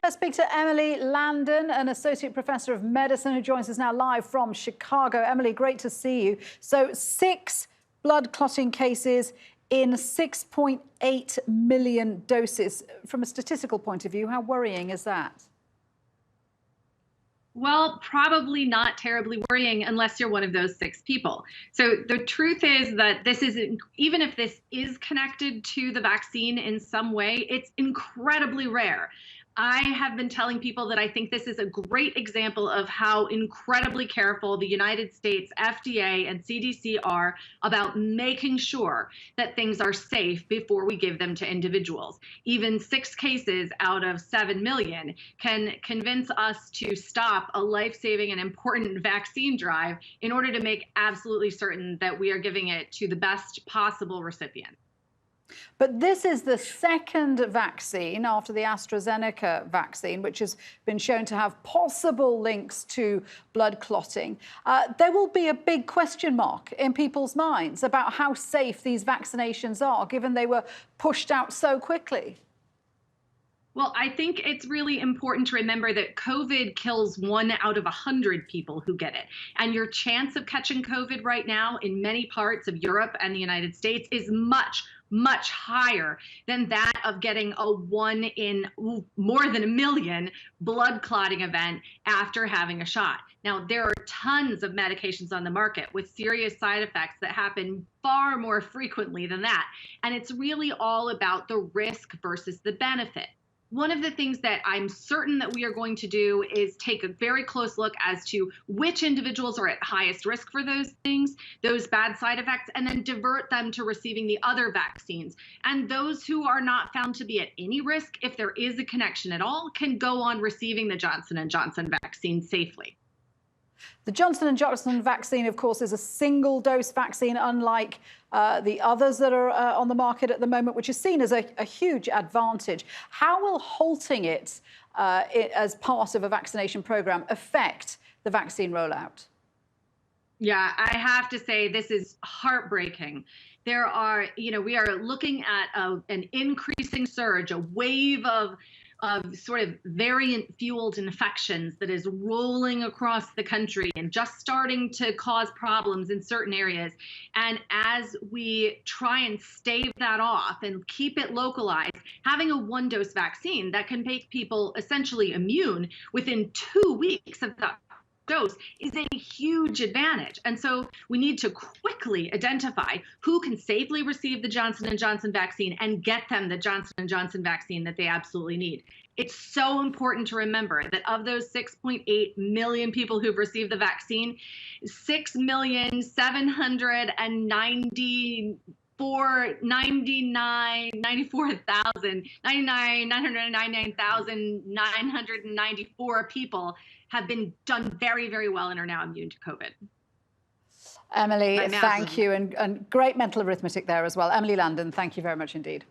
Let's speak to Emily Landon, an associate professor of medicine who joins us now live from Chicago. Emily, great to see you. So 6 blood clotting cases in 6.8 million doses. From a statistical point of view, how worrying is that? Well, probably not terribly worrying unless you're one of those 6 people. So the truth is that this is, even if this is connected to the vaccine in some way, it's incredibly rare. I have been telling people that I think this is a great example of how incredibly careful the United States FDA and CDC are about making sure that things are safe before we give them to individuals. Even 6 cases out of 7 million can convince us to stop a life-saving and important vaccine drive in order to make absolutely certain that we are giving it to the best possible recipient. But this is the second vaccine after the AstraZeneca vaccine, which has been shown to have possible links to blood clotting. There will be a big question mark in people's minds about how safe these vaccinations are, given they were pushed out so quickly. Well, I think it's really important to remember that COVID kills 1 out of 100 people who get it. And your chance of catching COVID right now in many parts of Europe and the United States is much higher than that of getting a 1 in more than a million blood clotting event after having a shot. Now, there are tons of medications on the market with serious side effects that happen far more frequently than that. And it's really all about the risk versus the benefit. One of the things that I'm certain that we are going to do is take a very close look as to which individuals are at highest risk for those things, those bad side effects, and then divert them to receiving the other vaccines. And those who are not found to be at any risk, if there is a connection at all, can go on receiving the Johnson & Johnson vaccine safely. The Johnson & Johnson vaccine, of course, is a single-dose vaccine, unlike the others that are on the market at the moment, which is seen as a huge advantage. How will halting it as part of a vaccination program affect the vaccine rollout? Yeah, I have to say this is heartbreaking. There are, we are looking at an increasing surge, a wave of sort of variant-fueled infections that is rolling across the country and just starting to cause problems in certain areas. And as we try and stave that off and keep it localized, having a 1-dose vaccine that can make people essentially immune within 2 weeks of that dose is a huge advantage. And so we need to quickly identify who can safely receive the Johnson & Johnson vaccine and get them the Johnson & Johnson vaccine that they absolutely need. It's so important to remember that of those 6.8 million people who've received the vaccine, 6,794,994 people have been done very, very well and are now immune to COVID. Emily, thank you. And great mental arithmetic there as well. Emily Landon, thank you very much indeed.